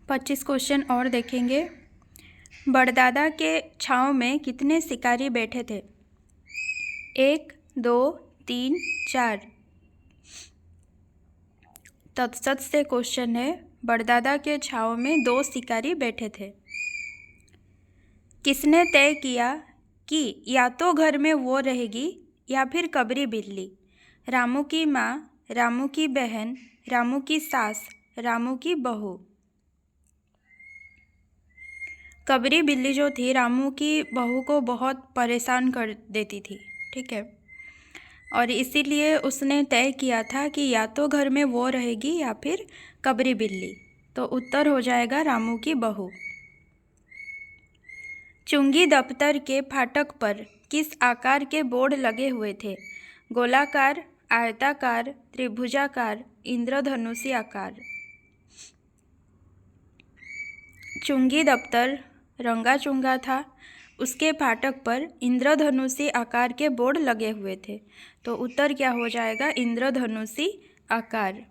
25 question और देखेंगे। बड़दादा के छाँव में कितने शिकारी बैठे थे? 1, 2, 3, 4। तत्सत से क्वेश्चन है, बड़दादा के छाँव में 2 शिकारी बैठे थे। किसने तय किया कि या तो घर में वो रहेगी या फिर कबरी बिल्ली? रामू की माँ, रामू की बहन, रामू की सास, रामू की बहू। कबरी बिल्ली जो थी रामू की बहू को बहुत परेशान कर देती थी, ठीक है, और इसीलिए उसने तय किया था कि या तो घर में वो रहेगी या फिर कबरी बिल्ली। तो उत्तर हो जाएगा रामू की बहू। चुंगी दफ्तर के फाटक पर किस आकार के बोर्ड लगे हुए थे? गोलाकार, आयताकार, त्रिभुजाकार, इंद्रधनुषी आकार। चुंगी दफ्तर रंगा चुंगा था, उसके फाटक पर इंद्रधनुषी आकार के बोर्ड लगे हुए थे। तो उत्तर क्या हो जाएगा? इंद्रधनुषी आकार।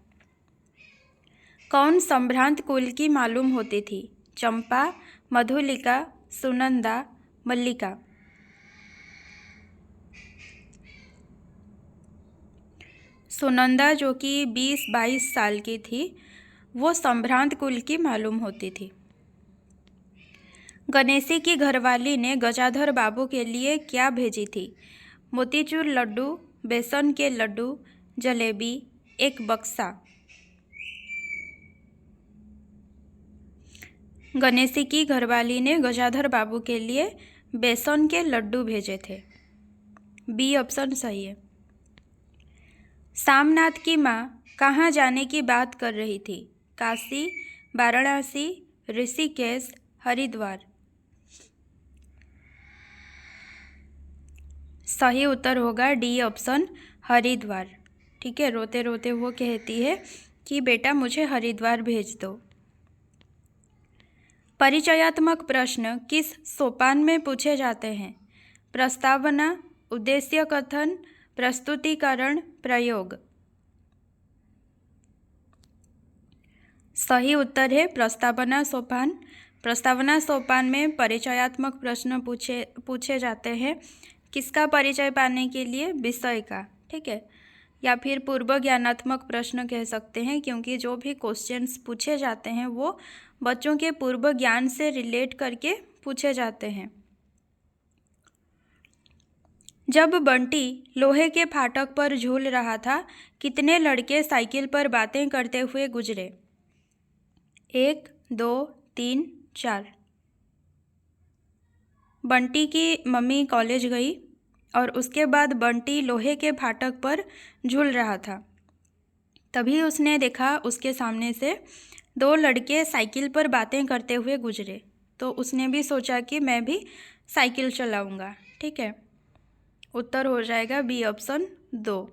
कौन संभ्रांत कुल की मालूम होती थी? चंपा, मधुलिका, सुनंदा, मल्लिका। सुनंदा जो कि 20-22 साल की थी, वो संभ्रांत कुल की मालूम होती थी। गणेशी की घरवाली ने गजाधर बाबू के लिए क्या भेजी थी? मोतीचूर लड्डू, बेसन के लड्डू, जलेबी, एक बक्सा। गणेशी की घरवाली ने गजाधर बाबू के लिए बेसन के लड्डू भेजे थे। बी ऑप्शन सही है। सामनाथ की माँ कहाँ जाने की बात कर रही थी? काशी, वाराणसी, ऋषिकेश, हरिद्वार। सही उत्तर होगा डी ऑप्शन, हरिद्वार। ठीक है, रोते रोते वो कहती है कि बेटा मुझे हरिद्वार भेज दो। परिचयात्मक प्रश्न किस सोपान में पूछे जाते हैं? प्रस्तावना, उद्देश्य कथन, प्रस्तुतिकरण, प्रयोग। सही उत्तर है प्रस्तावना सोपान। प्रस्तावना सोपान में परिचयात्मक प्रश्न पूछे जाते हैं। किसका परिचय पाने के लिए? विषय का, ठीक है, या फिर पूर्व ज्ञानात्मक प्रश्न कह सकते हैं, क्योंकि जो भी क्वेश्चंस पूछे जाते हैं वो बच्चों के पूर्व ज्ञान से रिलेट करके पूछे जाते हैं। जब बंटी लोहे के फाटक पर झूल रहा था, कितने लड़के साइकिल पर बातें करते हुए गुजरे? 1, 2, 3, 4। बंटी की मम्मी कॉलेज गई और उसके बाद बंटी लोहे के फाटक पर झूल रहा था। तभी उसने देखा उसके सामने से 2 लड़के साइकिल पर बातें करते हुए गुजरे। तो उसने भी सोचा कि मैं भी साइकिल चलाऊंगा, ठीक है। उत्तर हो जाएगा बी ऑप्शन 2।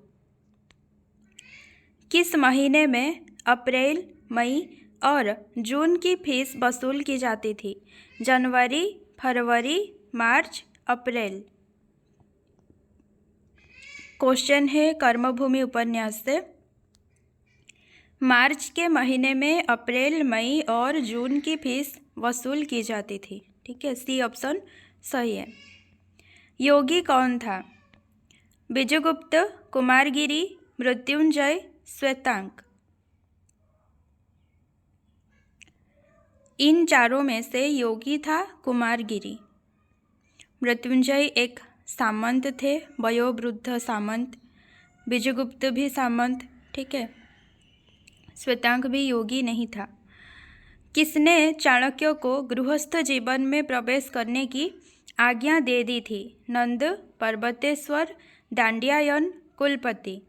किस महीने में अप्रैल, मई और जून की फीस वसूल की जाती थी? जनवरी, फरवरी, मार्च, अप्रैल। क्वेश्चन है कर्मभूमि उपन्यास से। मार्च के महीने में अप्रैल, मई और जून की फीस वसूल की जाती थी, ठीक है, सी ऑप्शन सही है। योगी कौन था? विजयगुप्त, कुमारगिरी, मृत्युंजय, श्वेतांक। इन चारों में से योगी था कुमारगिरी। मृत्युंजय एक सामंत थे, वयोवृद्ध सामंत। विजयगुप्त भी सामंत, ठीक है। श्वेतांक भी योगी नहीं था। किसने चाणक्य को गृहस्थ जीवन में प्रवेश करने की आज्ञा दे दी थी? नंद, पर्वतेश्वर, दांड्यायन, कुलपति।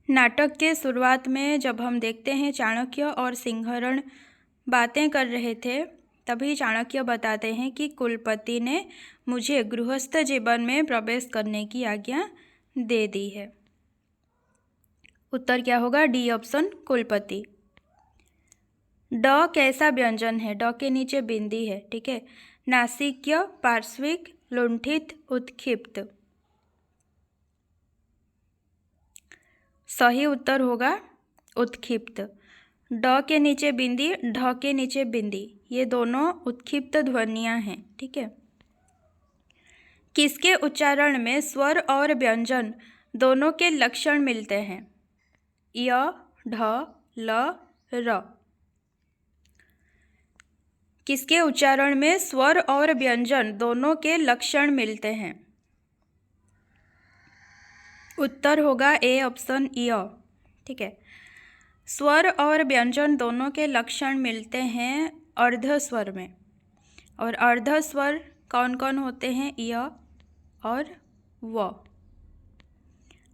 नाटक के शुरुआत में जब हम देखते हैं चाणक्य और सिंहरण बातें कर रहे थे, तभी चाणक्य बताते हैं कि कुलपति ने मुझे गृहस्थ जीवन में प्रवेश करने की आज्ञा दे दी है। उत्तर क्या होगा? डी ऑप्शन, कुलपति। ड कैसा व्यंजन है? ड के नीचे बिंदी है, ठीक है। नासिक्य, पार्श्विक, लुंठित, उत्क्षिप्त। सही उत्तर होगा उत्क्षिप्त। ड के नीचे बिंदी, ढ के नीचे बिंदी, ये दोनों उत्क्षिप्त ध्वनियाँ हैं। ठीक है। किसके उच्चारण में स्वर और व्यंजन दोनों के लक्षण मिलते हैं? य, ढ, ल, र। किसके उच्चारण में स्वर और व्यंजन दोनों के लक्षण मिलते हैं? उत्तर होगा ए ऑप्शन य। ठीक है। स्वर और व्यंजन दोनों के लक्षण मिलते हैं अर्ध स्वर में। और अर्ध स्वर कौन कौन होते हैं? य और व।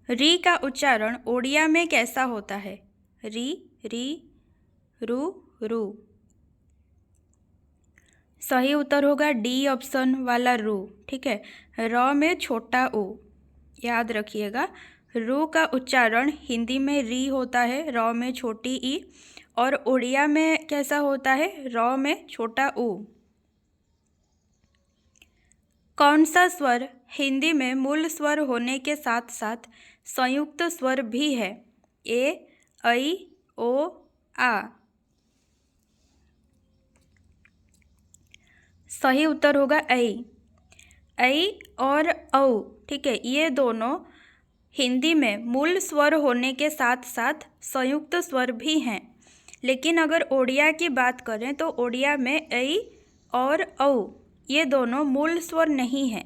री का उच्चारण ओडिया में कैसा होता है? री, री, रु, रु। सही उत्तर होगा डी ऑप्शन वाला रू। ठीक है। र में छोटा ऊ, याद रखिएगा। रू का उच्चारण हिंदी में री होता है, र में छोटी ई, और उड़िया में कैसा होता है? र में छोटा ऊ। कौन सा स्वर हिंदी में मूल स्वर होने के साथ साथ संयुक्त स्वर भी है? ए, ऐ, ओ, आ। सही उत्तर होगा ऐ। ऐ और औ, ठीक है, ये दोनों हिंदी में मूल स्वर होने के साथ साथ संयुक्त स्वर भी हैं। लेकिन अगर ओडिया की बात करें तो ओडिया में ऐ और औ ये दोनों मूल स्वर नहीं हैं,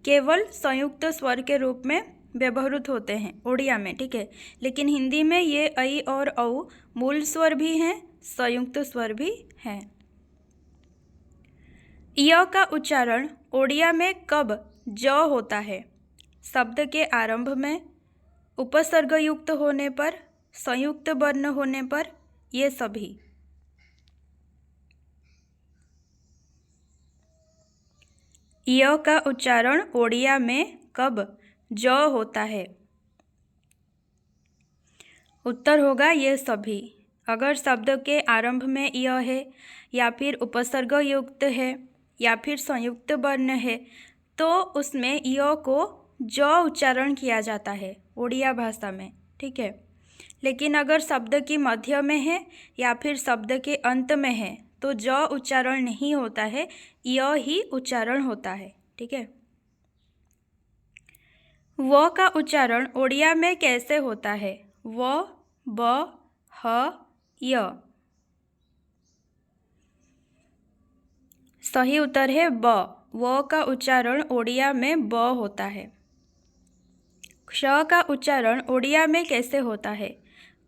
केवल संयुक्त स्वर के रूप में व्यवहृत होते हैं ओडिया में। ठीक है। लेकिन हिंदी में ये ऐ और औ मूल स्वर भी हैं, संयुक्त स्वर भी हैं। य का उच्चारण ओडिया में कब ज होता है? शब्द के आरंभ में, उपसर्ग युक्त होने पर, संयुक्त वर्ण होने पर, ये सभी। य का उच्चारण ओडिया में कब ज होता है? उत्तर होगा ये सभी। अगर शब्द के आरंभ में य है, या फिर उपसर्ग युक्त है, या फिर संयुक्त वर्ण है, तो उसमें य को ज उच्चारण किया जाता है ओडिया भाषा में। ठीक है। लेकिन अगर शब्द की मध्य में है या फिर शब्द के अंत में है तो ज उच्चारण नहीं होता है, य ही उच्चारण होता है। ठीक है। व का उच्चारण ओडिया में कैसे होता है? व, ब, ह, य। सही उत्तर है ब। व का उच्चारण ओडिया में ब होता है। क्ष का उच्चारण ओडिया में कैसे होता है?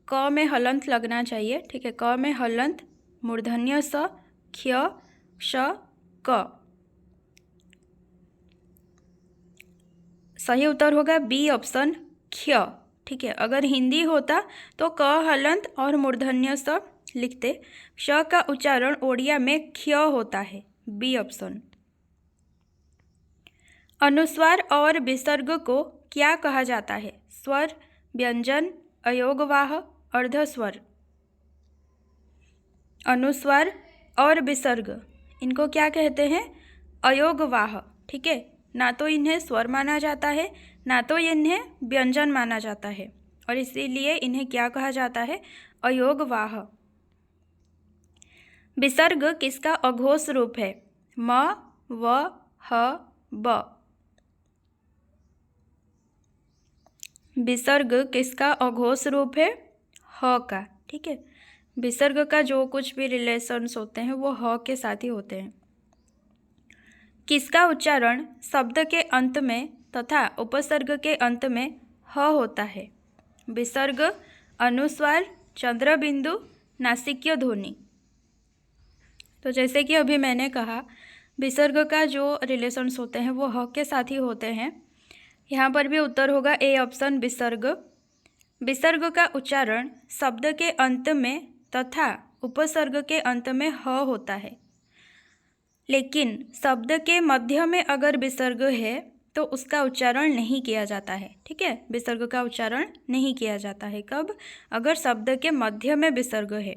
क में हलंत लगना चाहिए। ठीक है। क में हलंत, मूर्धन्य स, क्ष, क्ष, क। सही उत्तर होगा बी ऑप्शन क्ष। ठीक है। अगर हिंदी होता तो क हलंत और मूर्धन्य स लिखते। क्ष का उच्चारण ओडिया में क्ष होता है, बी ऑप्शन। अनुस्वार और विसर्ग को क्या कहा जाता है? स्वर, व्यंजन, अयोगवाह, अर्धस्वर। अनुस्वार और विसर्ग, इनको क्या कहते हैं? अयोगवाह। ठीक है। ना तो इन्हें स्वर माना जाता है, ना तो इन्हें व्यंजन माना जाता है, और इसीलिए इन्हें क्या कहा जाता है? अयोगवाह। विसर्ग किसका अघोष रूप है? म, व, ह, ब। विसर्ग किसका अघोष रूप है? ह का। ठीक है। विसर्ग का जो कुछ भी रिलेशंस होते हैं वो ह के साथ ही होते हैं। किसका उच्चारण शब्द के अंत में तथा उपसर्ग के अंत में ह होता है? विसर्ग, अनुस्वार, चंद्रबिंदु, नासिक्य ध्वनि। तो जैसे कि अभी मैंने कहा, विसर्ग का जो रिलेशंस होते हैं वो ह के साथ ही होते हैं। यहाँ पर भी उत्तर होगा ए ऑप्शन विसर्ग। विसर्ग का उच्चारण शब्द के अंत में तथा उपसर्ग के अंत में ह होता है। लेकिन शब्द के मध्य में अगर विसर्ग है तो उसका उच्चारण नहीं किया जाता है। ठीक है। विसर्ग का उच्चारण नहीं किया जाता है कब? अगर शब्द के मध्य में विसर्ग है।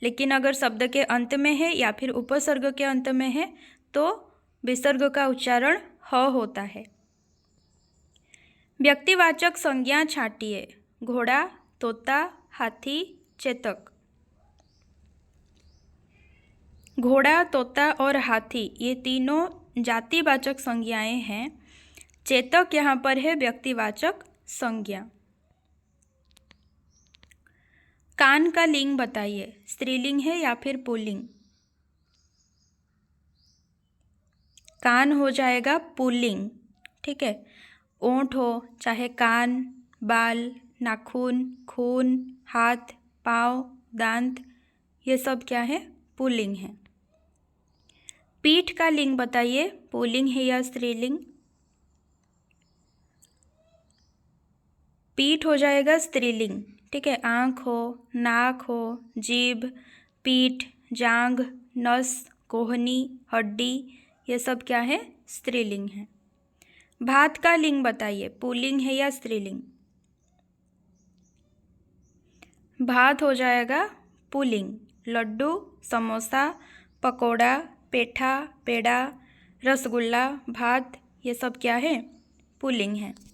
लेकिन अगर शब्द के अंत में है या फिर उपसर्ग के अंत में है तो विसर्ग का उच्चारण ह होता है। व्यक्तिवाचक संज्ञा छांटिए। घोड़ा, तोता, हाथी, चेतक। घोड़ा, तोता और हाथी ये तीनों जातिवाचक संज्ञाएं हैं। चेतक यहाँ पर है व्यक्तिवाचक संज्ञा। कान का लिंग बताइए, स्त्रीलिंग है या फिर पुल्लिंग? कान हो जाएगा पुल्लिंग, ठीक है। ओंठ हो, चाहे कान, बाल, नाखून, खून, हाथ, पाँव, दांत, ये सब क्या है? पुल्लिंग है। पीठ का लिंग बताइए, पुल्लिंग है या स्त्रीलिंग? पीठ हो जाएगा स्त्रीलिंग, ठीक है। आँख हो, नाक हो, जीभ, पीठ, जांघ, नस, कोहनी, हड्डी, ये सब क्या है? स्त्रीलिंग है। भात का लिंग बताइए, पुल्लिंग है या स्त्रीलिंग? भात हो जाएगा पुल्लिंग। लड्डू, समोसा, पकोड़ा, पेठा, पेड़ा, रसगुल्ला, भात, ये सब क्या है? पुल्लिंग है।